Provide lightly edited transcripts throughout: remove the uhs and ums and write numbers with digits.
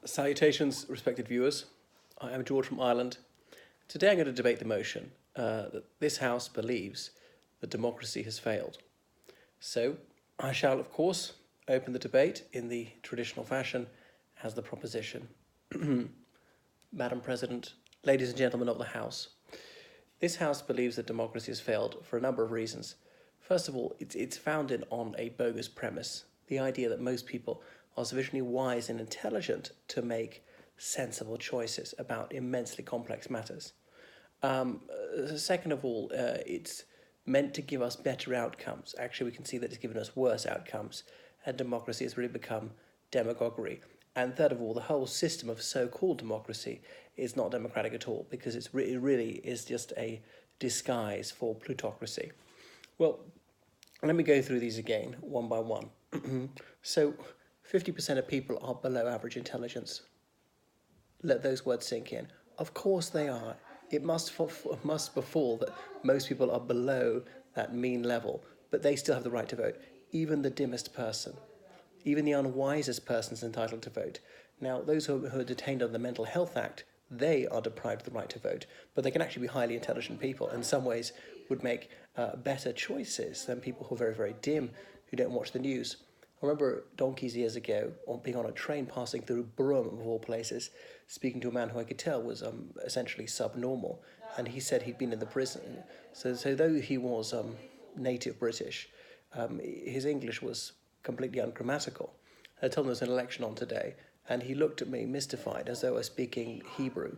Salutations, respected viewers. I am George from Ireland. Today I'm going to debate the motion that this House believes that democracy has failed. So I shall, of course, open the debate in the traditional fashion as the proposition. Madam President, ladies and gentlemen of the House, this House believes that democracy has failed for a number of reasons. First of all, it's founded on a bogus premise, the idea that most people are sufficiently wise and intelligent to make sensible choices about immensely complex matters. Second of all, it's meant to give us better outcomes. Actually, we can see that it's given us worse outcomes, and democracy has really become demagoguery. And third of all, the whole system of so-called democracy is not democratic at all, because it really is just a disguise for plutocracy. Well, let me go through these again, one by one. So, 50% of people are below average intelligence. Let those words sink in. Of course they are. It must befall that most people are below that mean level, but they still have the right to vote. Even the dimmest person, even the unwisest person is entitled to vote. Now, those who are detained under the Mental Health Act, they are deprived of the right to vote, but they can actually be highly intelligent people, and in some ways would make better choices than people who are very, very dim, who don't watch the news. I remember donkeys years ago, being on a train passing through Brum, of all places, speaking to a man who I could tell was essentially subnormal, and he said he'd been in the prison. So though he was native British, his English was completely ungrammatical. I told him there was an election on today, and he looked at me mystified, as though I was speaking Hebrew.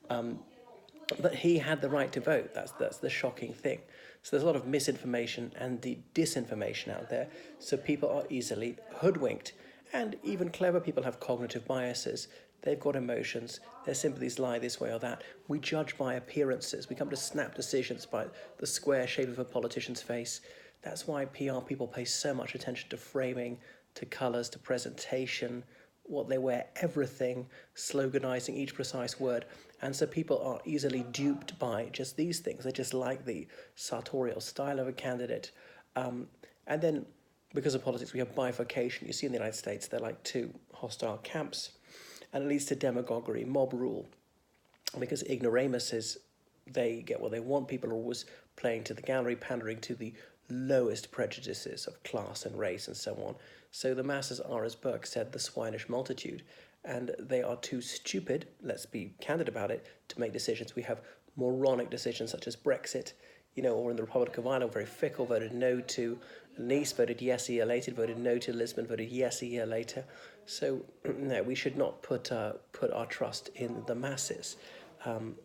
But he had the right to vote. That's the shocking thing. So there's a lot of misinformation and the disinformation out there, so people are easily hoodwinked. And even clever people have cognitive biases. They've got emotions, their sympathies lie this way or that. We judge by appearances. We come to snap decisions by the square shape of a politician's face. That's why PR people pay so much attention to framing, to colours, to presentation, what they wear, everything, sloganizing each precise word. And so people are easily duped by just these things. They just like the sartorial style of a candidate. And then, because of politics, we have bifurcation. You see in the United States, they're like two hostile camps. And it leads to demagoguery, mob rule. Because ignoramuses, they get what they want. People are always playing to the gallery, pandering to the lowest prejudices of class and race and so on. So the masses are, as Burke said, the swinish multitude, and they are too stupid, let's be candid about it, to make decisions. We have moronic decisions such as Brexit, or in the Republic of Ireland, very fickle, voted no to Nice, voted yes a year later, voted no to Lisbon, voted yes a year later. So no, we should not put our trust in the masses.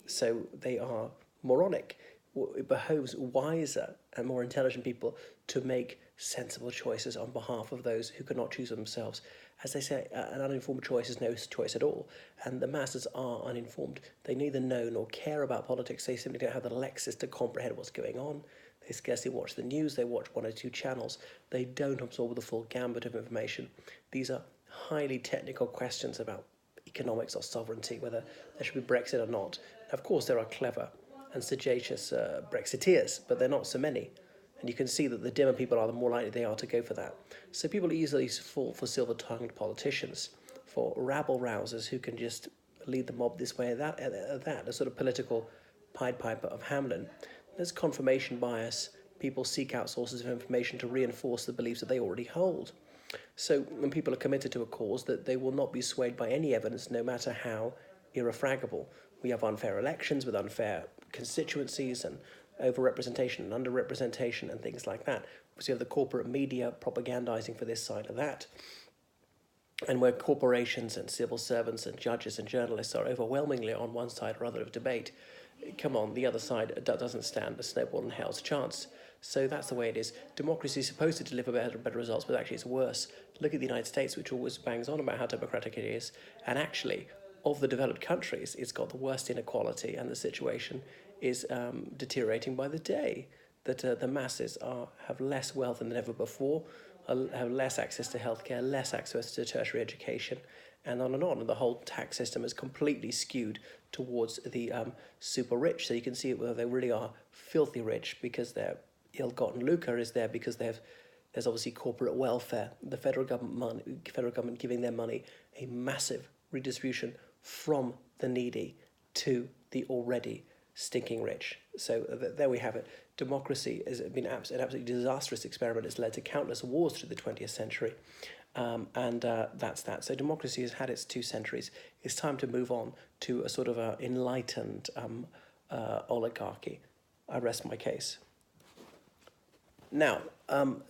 So they are moronic. It behoves wiser and more intelligent people to make sensible choices on behalf of those who cannot choose for themselves. As they say, an uninformed choice is no choice at all, and the masses are uninformed. They neither know nor care about politics. They simply don't have the lexis to comprehend what's going on. They scarcely watch the news. They watch one or two channels. They don't absorb the full gambit of information. These are highly technical questions about economics or sovereignty, whether there should be Brexit or not. Of course, there are clever and sagacious Brexiteers, but they're not so many. And you can see that the dimmer people are, the more likely they are to go for that. So people easily fall for silver-tongued politicians, for rabble-rousers who can just lead the mob this way or that, a sort of political Pied Piper of Hamelin. There's confirmation bias. People seek out sources of information to reinforce the beliefs that they already hold. So when people are committed to a cause, that they will not be swayed by any evidence, no matter how irrefragable. We have unfair elections with unfair constituencies and overrepresentation and underrepresentation and things like that. We have the corporate media propagandizing for this side of that. And where corporations and civil servants and judges and journalists are overwhelmingly on one side or other of debate, come on, the other side doesn't stand a snowball in hell's chance. So that's the way it is. Democracy is supposed to deliver better results, but actually it's worse. Look at the United States, which always bangs on about how democratic it is, and actually, of the developed countries, it's got the worst inequality, and the situation is deteriorating by the day. That the masses have less wealth than ever before, have less access to healthcare, less access to tertiary education, and on and on. And the whole tax system is completely skewed towards the super rich. So you can see whether they really are filthy rich because their ill-gotten lucre is there because there's obviously corporate welfare. The federal government giving their money a massive redistribution from the needy to the already stinking rich. So there we have it. Democracy has been an absolutely disastrous experiment. It's led to countless wars through the 20th century. And that's that. So democracy has had its 2 centuries. It's time to move on to a sort of enlightened oligarchy. I rest my case. Now,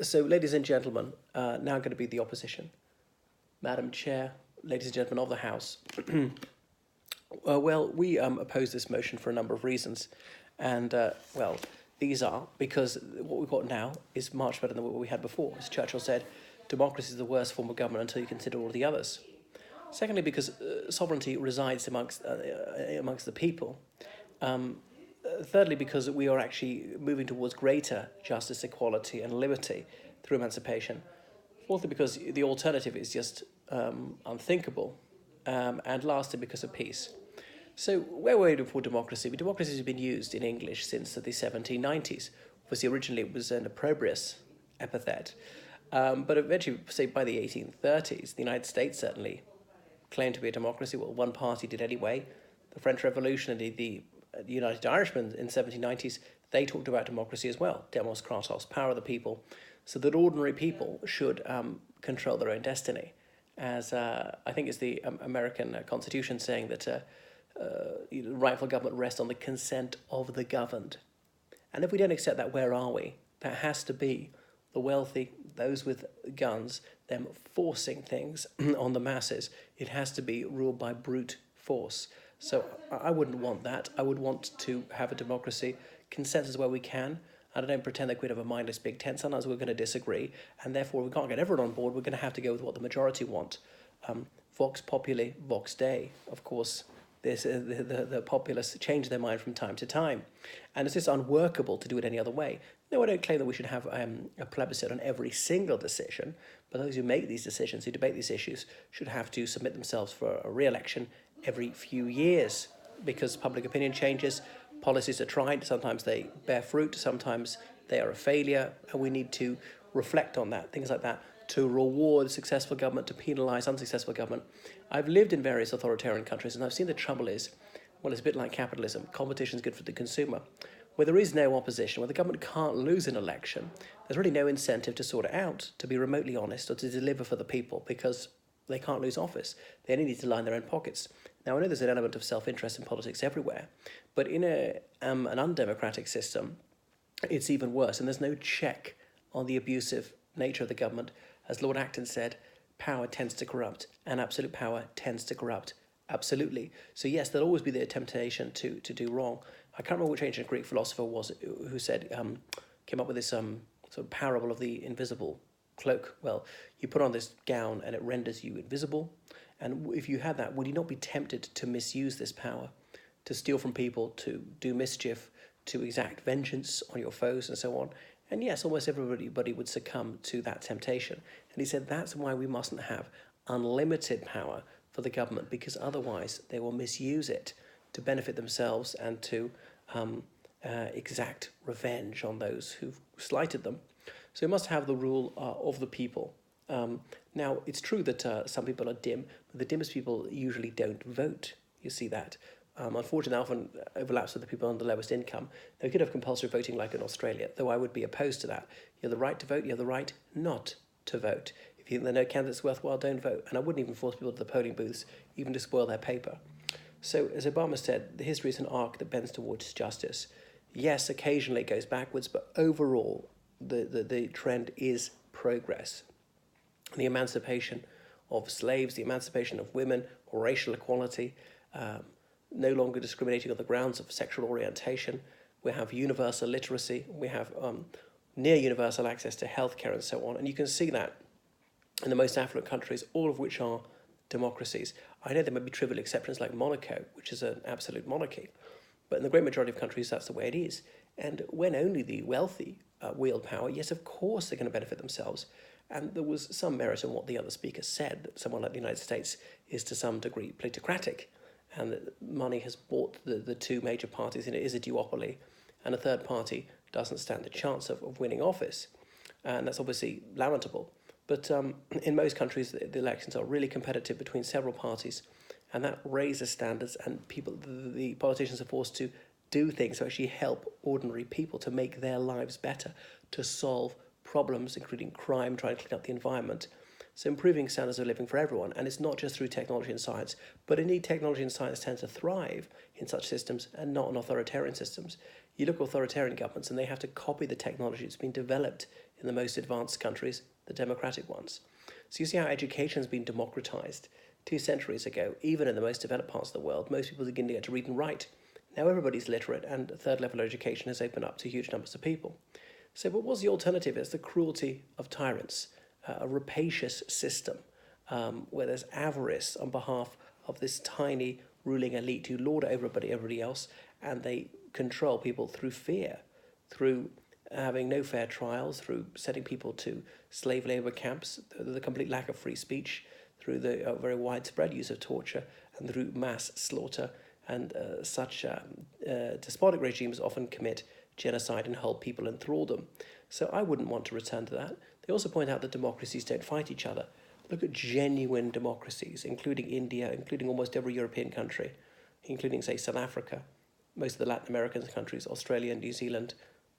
so ladies and gentlemen, now going to be the opposition. Madam Chair, ladies and gentlemen of the House. Well, we oppose this motion for a number of reasons. And, well, these are because what we've got now is much better than what we had before. As Churchill said, democracy is the worst form of government until you consider all the others. Secondly, because sovereignty resides amongst the people. Thirdly, because we are actually moving towards greater justice, equality and liberty through emancipation. Fourthly, because the alternative is just unthinkable. And lastly, because of peace. So where were we for democracy? Democracy has been used in English since the 1790s. Obviously, originally it was an opprobrious epithet. But eventually, say by the 1830s, the United States certainly claimed to be a democracy. Well, one party did anyway. The French Revolution and the United Irishmen in the 1790s, they talked about democracy as well. Demos kratos, power of the people, so that ordinary people should control their own destiny. As I think it's the American Constitution saying that rightful government rests on the consent of the governed. And if we don't accept that, where are we? That has to be the wealthy, those with guns, them forcing things on the masses. It has to be ruled by brute force. So I wouldn't want that. I would want to have a democracy, consensus where we can. I don't pretend that we'd have a mindless Big Tent. Sometimes we're going to disagree, and therefore we can't get everyone on board. We're going to have to go with what the majority want. Vox populi, vox Dei. Of course, the populace change their mind from time to time. And it's just unworkable to do it any other way. No, I don't claim that we should have a plebiscite on every single decision, but those who make these decisions, who debate these issues, should have to submit themselves for a re-election every few years, because public opinion changes, policies are tried, sometimes they bear fruit, sometimes they are a failure, and we need to reflect on that, things like that, to reward successful government, to penalise unsuccessful government. I've lived in various authoritarian countries, and I've seen the trouble is, well, it's a bit like capitalism. Competition is good for the consumer. Where there is no opposition, where the government can't lose an election, there's really no incentive to sort it out, to be remotely honest, or to deliver for the people, because they can't lose office. They only need to line their own pockets. Now, I know there's an element of self-interest in politics everywhere, but in an undemocratic system, it's even worse, and there's no check on the abusive nature of the government. As Lord Acton said, power tends to corrupt, and absolute power tends to corrupt. Absolutely. So yes, there'll always be the temptation to do wrong. I can't remember which ancient Greek philosopher was who said, came up with this sort of parable of the invisible cloak. Well, you put on this gown and it renders you invisible. And if you had that, would you not be tempted to misuse this power, to steal from people, to do mischief, to exact vengeance on your foes and so on? And yes, almost everybody would succumb to that temptation. And he said that's why we mustn't have unlimited power for the government, because otherwise they will misuse it to benefit themselves and to exact revenge on those who've slighted them. So we must have the rule of the people. Now, it's true that some people are dim, but the dimmest people usually don't vote. You see that. Unfortunately, that often overlaps with the people on the lowest income. They could have compulsory voting like in Australia, though I would be opposed to that. You have the right to vote, you have the right not to vote. If you think there are no candidates worthwhile, don't vote. And I wouldn't even force people to the polling booths, even to spoil their paper. So, as Obama said, the history is an arc that bends towards justice. Yes, occasionally it goes backwards, but overall, the trend is progress. The emancipation of slaves, the emancipation of women, racial equality, no longer discriminating on the grounds of sexual orientation. We have universal literacy. We have near universal access to healthcare and so on. And you can see that in the most affluent countries, all of which are democracies. I know there may be trivial exceptions like Monaco, which is an absolute monarchy. But in the great majority of countries, that's the way it is. And when only the wealthy wield power, yes, of course they're going to benefit themselves. And there was some merit in what the other speaker said, that someone like the United States is to some degree plutocratic, and that money has bought the two major parties, and it is a duopoly, and a third party doesn't stand a chance of winning office. And that's obviously lamentable. But in most countries, the elections are really competitive between several parties, and that raises standards, and the politicians are forced to do things to actually help ordinary people to make their lives better, to solve problems, including crime, trying to clean up the environment. So improving standards of living for everyone, and it's not just through technology and science, but indeed technology and science tend to thrive in such systems and not in authoritarian systems. You look at authoritarian governments and they have to copy the technology that's been developed in the most advanced countries, the democratic ones. So you see how education has been democratized. 2 centuries ago, even in the most developed parts of the world, most people begin to get to read and write. Now everybody's literate, and third level education has opened up to huge numbers of people. So, but what's the alternative? It's the cruelty of tyrants, a rapacious system where there's avarice on behalf of this tiny ruling elite who lord over everybody else, and they control people through fear, through having no fair trials, through sending people to slave labour camps, the complete lack of free speech, through the very widespread use of torture, and through mass slaughter. And such despotic regimes often commit genocide and hold people in thraldom. So I wouldn't want to return to that. They also point out that democracies don't fight each other. Look at genuine democracies, including India, including almost every European country, including, say, South Africa, most of the Latin American countries, Australia, New Zealand,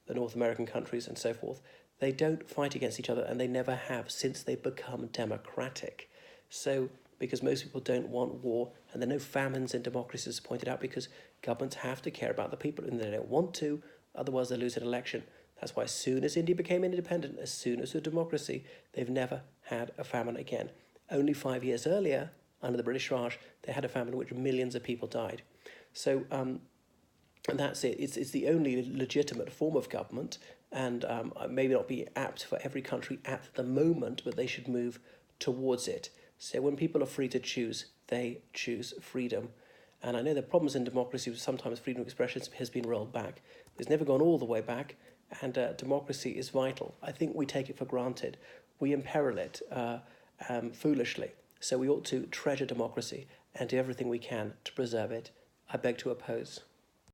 the North American countries, and so forth. They don't fight against each other, and they never have since they've become democratic. So, because most people don't want war, and there are no famines in democracies, as pointed out, because governments have to care about the people, and they don't want to, otherwise they lose an election. That's why as soon as India became independent, as soon as a democracy, they've never had a famine again. Only 5 years earlier, under the British Raj, they had a famine in which millions of people died. So, and that's it. It's the only legitimate form of government, and maybe not be apt for every country at the moment, but they should move towards it. So when people are free to choose, they choose freedom. And I know there are problems in democracy, sometimes freedom of expression has been rolled back. It's never gone all the way back, and democracy is vital. I think we take it for granted. We imperil it foolishly. So we ought to treasure democracy and do everything we can to preserve it. I beg to oppose.